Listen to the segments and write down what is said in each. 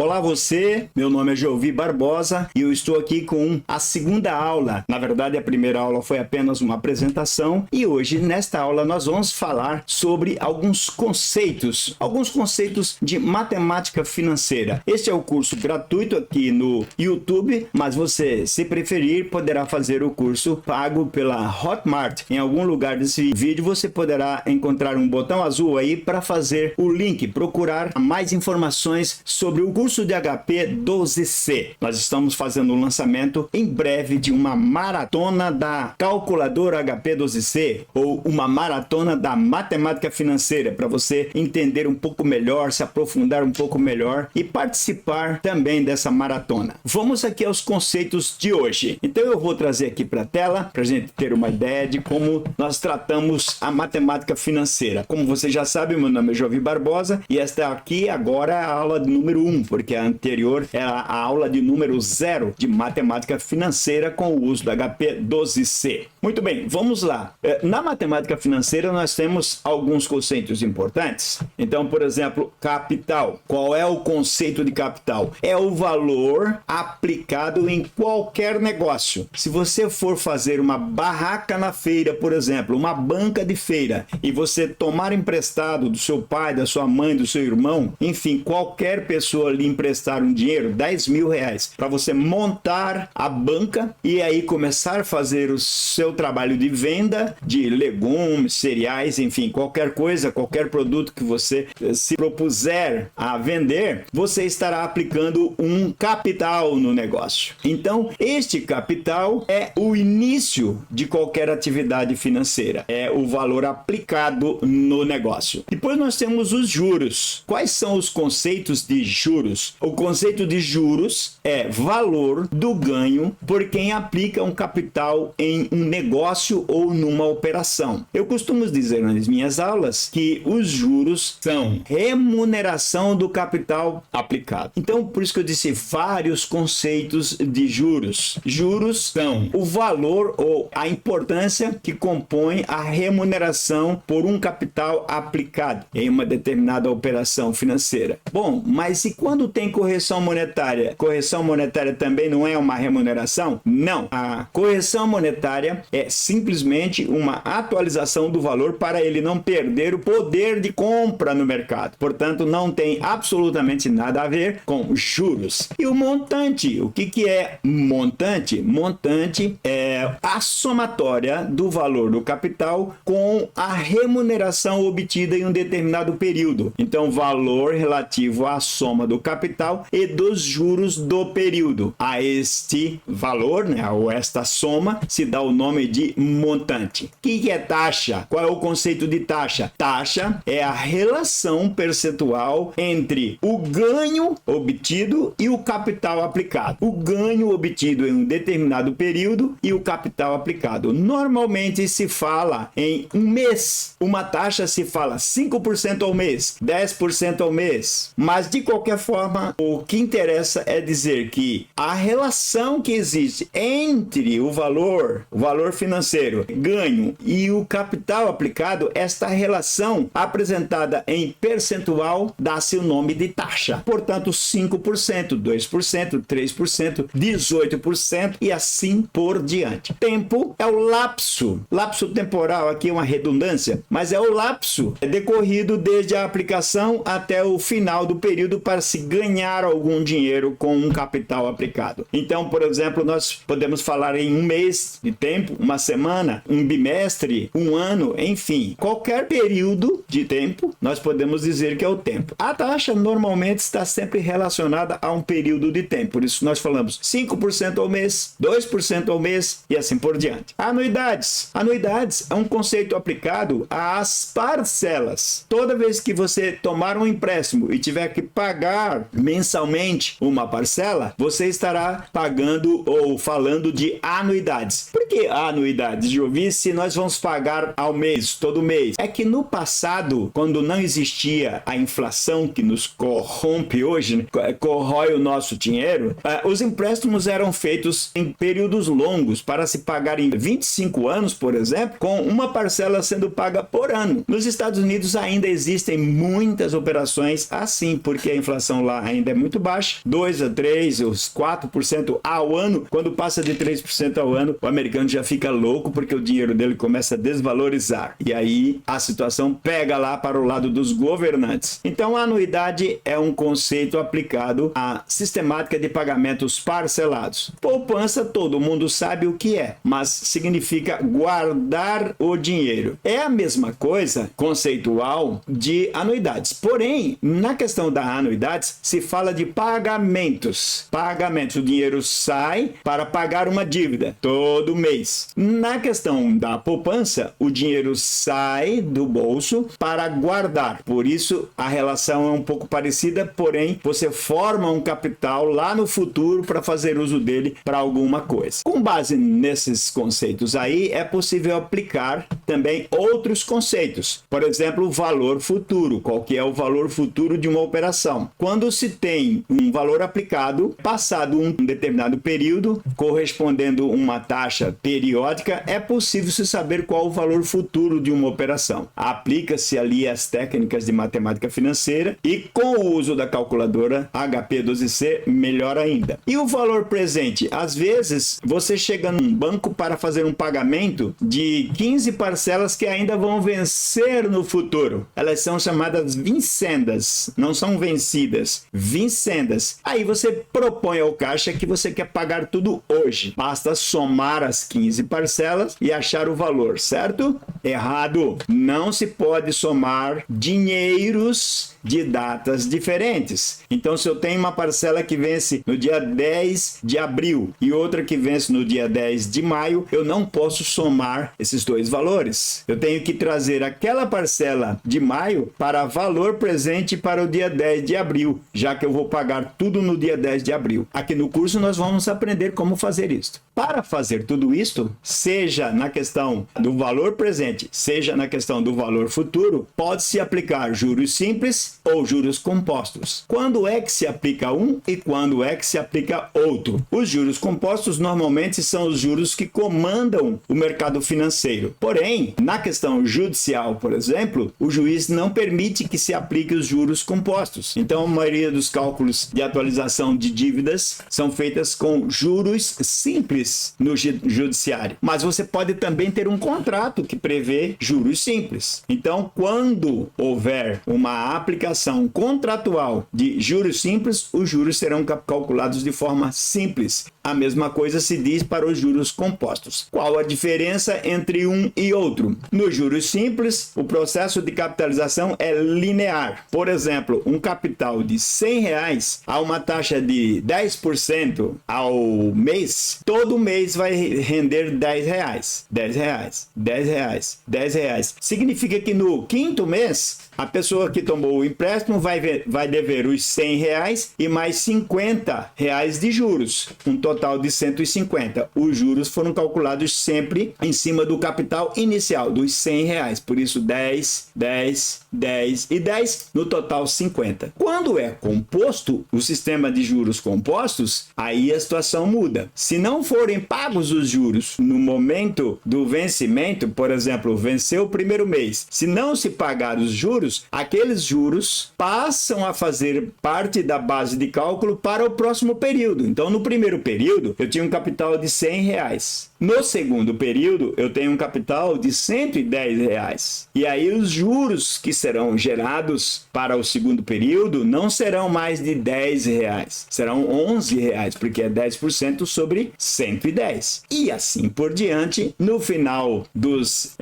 Olá você, meu nome é Jovi Barbosa e eu estou aqui com a segunda aula. Na verdade, a primeira aula foi apenas uma apresentação e hoje, nesta aula, nós vamos falar sobre alguns conceitos de matemática financeira. Este é o curso gratuito aqui no YouTube, mas você, se preferir, poderá fazer o curso pago pela Hotmart. Em algum lugar desse vídeo você poderá encontrar um botão azul aí para fazer o link, procurar mais informações sobre o curso de HP 12C. Nós estamos fazendo o lançamento em breve de uma maratona da calculadora HP 12C ou uma maratona da matemática financeira para você entender um pouco melhor, se aprofundar um pouco melhor e participar também dessa maratona. Vamos aqui aos conceitos de hoje. Então eu vou trazer aqui para a tela para a gente ter uma ideia de como nós tratamos a matemática financeira. Como você já sabe, meu nome é Jovi Barbosa e esta aqui agora é a aula número 1, porque a anterior era a aula de número 0 de matemática financeira com o uso do HP 12C. Muito bem, vamos lá. Na matemática financeira nós temos alguns conceitos importantes. Então, por exemplo, capital. Qual é o conceito de capital? É o valor aplicado em qualquer negócio. Se você for fazer uma barraca na feira, por exemplo, uma banca de feira, e você tomar emprestado do seu pai, da sua mãe, do seu irmão, enfim, qualquer pessoa lhe emprestar um dinheiro, 10 mil reais, para você montar a banca e aí começar a fazer o seu trabalho de venda de legumes, cereais, enfim, qualquer coisa, qualquer produto que você se propuser a vender, você estará aplicando um capital no negócio. Então, este capital é o início de qualquer atividade financeira, é o valor aplicado no negócio. Depois nós temos os juros. Quais são os conceitos de juros? O conceito de juros é valor do ganho por quem aplica um capital em um negócio ou numa operação. Eu costumo dizer nas minhas aulas que os juros são remuneração do capital aplicado. Então, por isso que eu disse vários conceitos de juros. Juros são o valor ou a importância que compõe a remuneração por um capital aplicado em uma determinada operação financeira. Bom, mas e quando tem correção monetária? Correção monetária também não é uma remuneração? Não. A correção monetária é simplesmente uma atualização do valor para ele não perder o poder de compra no mercado. Portanto, não tem absolutamente nada a ver com juros. E o montante? O que é montante? Montante é a somatória do valor do capital com a remuneração obtida em um determinado período. Então, valor relativo à soma do capital e dos juros do período. A este valor, né, ou esta soma, se dá o nome de montante. O que é taxa? Qual é o conceito de taxa? Taxa é a relação percentual entre o ganho obtido e o capital aplicado. O ganho obtido em um determinado período e o capital aplicado. Normalmente se fala em um mês. Uma taxa se fala 5% ao mês, 10% ao mês. Mas de qualquer forma, o que interessa é dizer que a relação que existe entre o valor financeiro, ganho e o capital aplicado, esta relação apresentada em percentual dá-se o nome de taxa. Portanto, 5%, 2%, 3%, 18% e assim por diante. Tempo é o lapso. Lapso temporal aqui é uma redundância, mas é o lapso decorrido desde a aplicação até o final do período para se ganhar algum dinheiro com um capital aplicado. Então, por exemplo, nós podemos falar em um mês de tempo, uma semana, um bimestre, um ano, enfim, qualquer período de tempo, nós podemos dizer que é o tempo. A taxa normalmente está sempre relacionada a um período de tempo, por isso nós falamos 5% ao mês, 2% ao mês e assim por diante. Anuidades. Anuidades é um conceito aplicado às parcelas. Toda vez que você tomar um empréstimo e tiver que pagar mensalmente uma parcela, você estará pagando ou falando de anuidades. Por que anuidades, Jovi, se nós vamos pagar ao mês, todo mês? É que no passado, quando não existia a inflação que nos corrompe hoje, né, corrói o nosso dinheiro, os empréstimos eram feitos em períodos longos para se pagar em 25 anos, por exemplo, com uma parcela sendo paga por ano. Nos Estados Unidos ainda existem muitas operações assim, porque a inflação lá ainda é muito baixa, 2 a 3, os 4% ao ano. Quando passa de 3% ao ano, o americano já fica louco porque o dinheiro dele começa a desvalorizar. E aí a situação pega lá para o lado dos governantes. Então a anuidade é um conceito aplicado à sistemática de pagamentos parcelados. Poupança, todo mundo sabe o que é, mas significa guardar o dinheiro. É a mesma coisa conceitual de anuidades. Porém, na questão da anuidades, se fala de pagamentos. Pagamentos, o dinheiro sai para pagar uma dívida todo mês. Na questão da poupança, o dinheiro sai do bolso para guardar. Por isso, a relação é um pouco parecida, porém, você forma um capital lá no futuro para fazer uso dele para alguma coisa. Com base nesses conceitos aí, é possível aplicar também outros conceitos. Por exemplo, o valor futuro. Qual que é o valor futuro de uma operação? Quando se tem um valor aplicado, passado um determinado período, correspondendo uma taxa periódica, é possível se saber qual o valor futuro de uma operação. Aplica-se ali as técnicas de matemática financeira e com o uso da calculadora HP12C, melhor ainda. E o valor presente? Às vezes, você chega num banco para fazer um pagamento de 15 parcelas que ainda vão vencer no futuro. Elas são chamadas vincendas, não são vencidas, vincendas. Aí você propõe ao caixa que você quer pagar tudo hoje. Basta somar as 15 parcelas e achar o valor, certo? Errado. Não se pode somar dinheiros de datas diferentes. Então, se eu tenho uma parcela que vence no dia 10 de abril e outra que vence no dia 10 de maio, eu não posso somar esses dois valores. Eu tenho que trazer aquela parcela de maio para valor presente para o dia 10 de abril, já que eu vou pagar tudo no dia 10 de abril. Aqui no curso nós vamos aprender como fazer isto. Para fazer tudo isto, seja na questão do valor presente, seja na questão do valor futuro, pode-se aplicar juros simples ou juros compostos. Quando é que se aplica um e quando é que se aplica outro? Os juros compostos normalmente são os juros que comandam o mercado financeiro. Porém, na questão judicial, por exemplo, o juiz não permite que se aplique os juros compostos. Então, a maioria dos cálculos de atualização de dívidas são feitas com juros simples no judiciário. Mas você pode também ter um contrato que prevê juros simples. Então, quando houver uma aplicação contratual de juros simples, os juros serão calculados de forma simples. A mesma coisa se diz para os juros compostos. Qual a diferença entre um e outro? Nos juros simples, o processo de capitalização é linear. Por exemplo, um capital de R$100 a uma taxa de 10% ao mês, todo mês vai render R$10. R$10, R$10, R$10. Significa que no quinto mês, a pessoa que tomou o empréstimo vai dever os R$100 e mais R$50 de juros, um total de 150. Os juros foram calculados sempre em cima do capital inicial, dos R$100. Por isso, 10, 10, 10 e 10, no total 50. Quando é composto, o sistema de juros compostos, aí a situação muda. Se não forem pagos os juros no momento do vencimento, por exemplo, venceu o primeiro mês, se não se pagar os juros, aqueles juros passam a fazer parte da base de cálculo para o próximo período. Então, no primeiro período, eu tinha um capital de R$100. No segundo período, eu tenho um capital de R$110. E aí, os juros que serão gerados para o segundo período não serão mais de R$10, serão R$11, porque é 10% sobre 110. E assim por diante, no final dos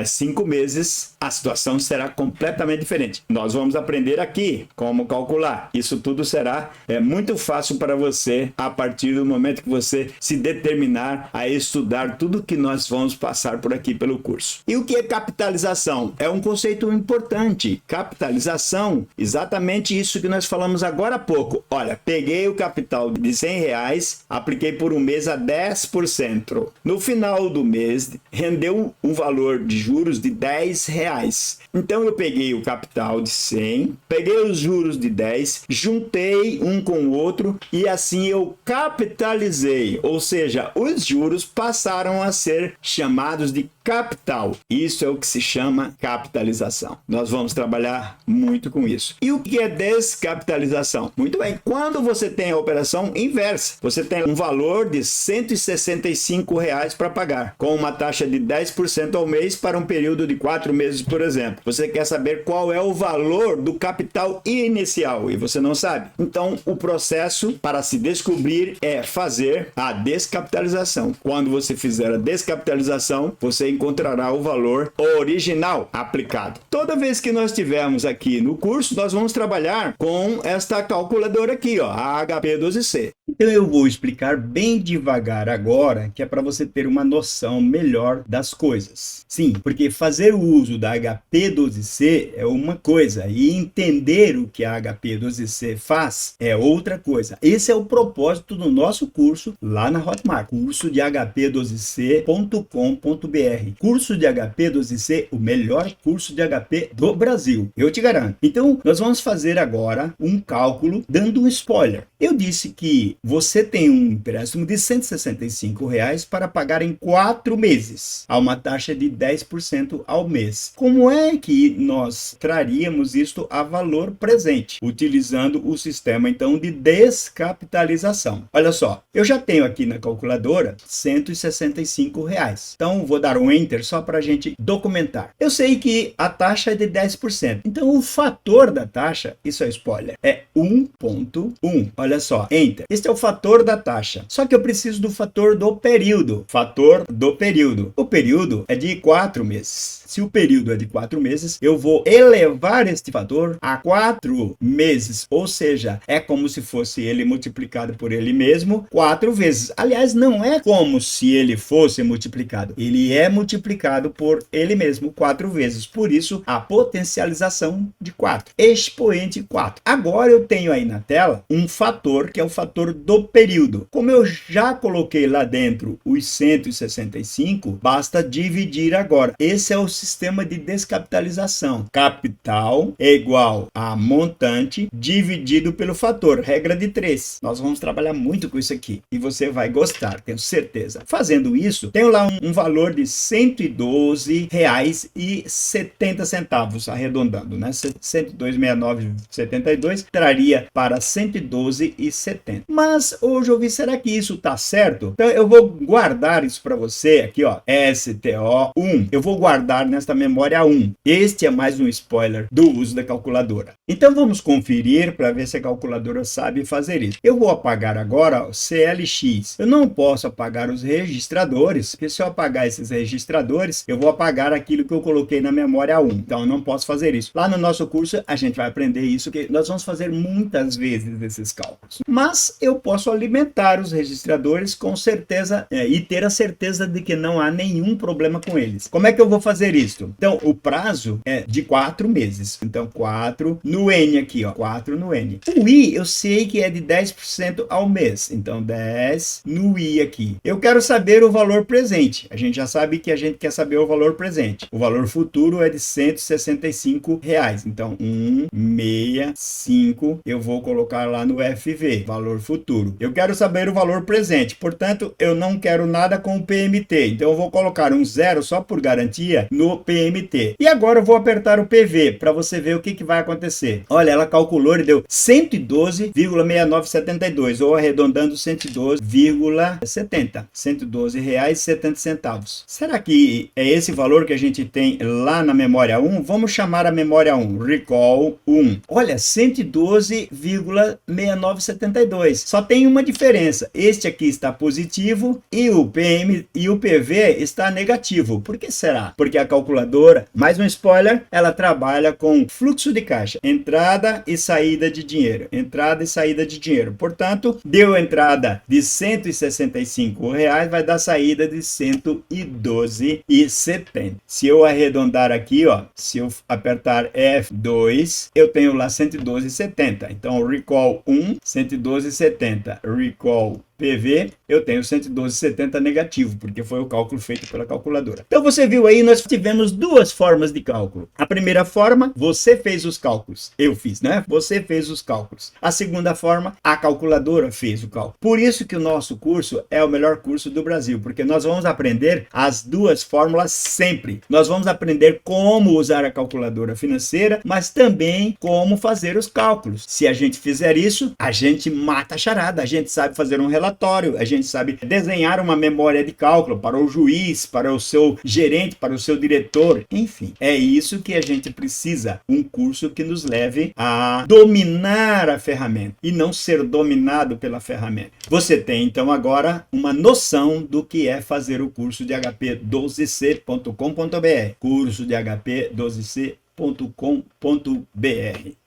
5 meses, a situação será completamente diferente. Nós vamos aprender aqui como calcular. Isso tudo será muito fácil para você a partir do momento que você se determinar a estudar estudar tudo que nós vamos passar por aqui pelo curso. E o que é capitalização? É um conceito importante. Capitalização, exatamente isso que nós falamos agora há pouco. Olha, peguei o capital de R$100, apliquei por um mês a 10%. No final do mês, rendeu um valor de juros de R$10. Então eu peguei o capital de 100, peguei os juros de 10, juntei um com o outro e assim eu capitalizei, ou seja, os juros passaram a ser chamados de capital. Isso é o que se chama capitalização. Nós vamos trabalhar muito com isso. E o que é descapitalização? Muito bem, quando você tem a operação inversa, você tem um valor de R$165 para pagar, com uma taxa de 10% ao mês para um período de 4 meses, por exemplo. Você quer saber qual é o valor do capital inicial e você não sabe. Então, o processo para se descobrir é fazer a descapitalização. Quando você fizer a descapitalização, você encontrará o valor original aplicado. Toda vez que nós estivermos aqui no curso, nós vamos trabalhar com esta calculadora aqui, ó, a HP12C. Então eu vou explicar bem devagar agora, que é para você ter uma noção melhor das coisas. Sim, porque fazer o uso da HP12C é uma coisa e entender o que a HP12C faz é outra coisa. Esse é o propósito do nosso curso lá na Hotmart, curso de hp12c.com.br. Curso de HP12C, o melhor curso de HP do Brasil, eu te garanto. Então, nós vamos fazer agora um cálculo dando um spoiler. Eu disse que você tem um empréstimo de R$165 para pagar em 4 meses, a uma taxa de 10% ao mês. Como é que nós traríamos isto a valor presente? Utilizando o sistema, então, de descapitalização. Olha só, eu já tenho aqui na calculadora R$165. Então, vou dar um Enter só para a gente documentar. Eu sei que a taxa é de 10%. Então, o fator da taxa, isso é spoiler, é 1,1. Olha só, Enter. Este é o fator da taxa. Só que eu preciso do fator do período. Fator do período. O período é de 4 meses. Se o período é de 4 meses, eu vou elevar este fator a 4 meses. Ou seja, é como se fosse ele multiplicado por ele mesmo 4 vezes. Aliás, não é como se ele fosse multiplicado. Ele é multiplicado por ele mesmo 4 vezes. Por isso, a potencialização de 4. Expoente 4. Agora eu tenho aí na tela um fator que é o fator do período. Como eu já coloquei lá dentro os 165, basta dividir agora. Esse é o sistema de descapitalização. Capital é igual a montante dividido pelo fator. Regra de 3. Nós vamos trabalhar muito com isso aqui. E você vai gostar, tenho certeza. Fazendo isso, tenho lá um valor de R$112,70, arredondando, né? 102,69,72 traria para 112,70. Mas hoje eu vi, será que isso tá certo? Então eu vou guardar isso para você aqui, ó, STO1. Eu vou guardar nesta memória 1. Este é mais um spoiler do uso da calculadora. Então vamos conferir para ver se a calculadora sabe fazer isso. Eu vou apagar agora o CLX. Eu não posso apagar os registradores, porque se eu apagar esses registradores, eu vou apagar aquilo que eu coloquei na memória 1. Então eu não posso fazer isso. Lá no nosso curso a gente vai aprender isso, que nós vamos fazer muitas vezes esses cálculos. Mas eu posso alimentar os registradores com certeza e ter a certeza de que não há nenhum problema com eles. Como é que eu vou fazer isso? Então o prazo é de 4 meses. Então 4 no N aqui, ó, 4 no N. O I eu sei que é de 10% ao mês. Então 10 no I aqui. Eu quero saber o valor presente. A gente já sabe que a gente quer saber o valor presente. O valor futuro é de R$165. Então 165 eu vou colocar lá no FV, valor futuro. Eu quero saber o valor presente. Portanto, eu não quero nada com o PMT. Então eu vou colocar um 0 só por garantia no PMT. E agora eu vou apertar o PV para você ver o que vai acontecer. Olha, ela calculou e deu 112,6972 ou arredondando 112,70. R$112,70. Será que é esse valor que a gente tem lá na memória 1? Vamos chamar a memória 1, recall 1. Olha, 112,69 19,72. Só tem uma diferença. Este aqui está positivo e o PM e o PV está negativo. Por que será? Porque a calculadora, mais um spoiler, ela trabalha com fluxo de caixa, entrada e saída de dinheiro. Entrada e saída de dinheiro. Portanto, deu entrada de R$165, vai dar saída de 112,70. Se eu arredondar aqui, ó, se eu apertar F2, eu tenho lá 112,70. Então, recall 1, 112,70. Recall PV, eu tenho 112,70 negativo, porque foi o cálculo feito pela calculadora. Então você viu aí, nós tivemos duas formas de cálculo. A primeira forma, você fez os cálculos. Eu fiz, né? Você fez os cálculos. A segunda forma, a calculadora fez o cálculo. Por isso que o nosso curso é o melhor curso do Brasil, porque nós vamos aprender as duas fórmulas sempre. Nós vamos aprender como usar a calculadora financeira, mas também como fazer os cálculos. Se a gente fizer isso, a gente mata a charada, a gente sabe fazer um relatório, a gente sabe desenhar uma memória de cálculo para o juiz, para o seu gerente, para o seu diretor, enfim. É isso que a gente precisa, um curso que nos leve a dominar a ferramenta e não ser dominado pela ferramenta. Você tem então agora uma noção do que é fazer o curso de hp12c.com.br, curso de hp12c.com.br.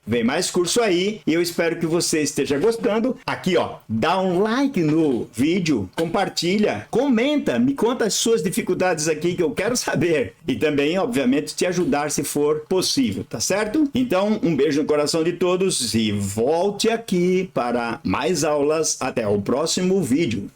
Vem mais curso aí e eu espero que você esteja gostando. Aqui, ó, dá um like no vídeo, compartilha, comenta, me conta as suas dificuldades aqui que eu quero saber. E também, obviamente, te ajudar se for possível, tá certo? Então, um beijo no coração de todos e volte aqui para mais aulas. Até o próximo vídeo.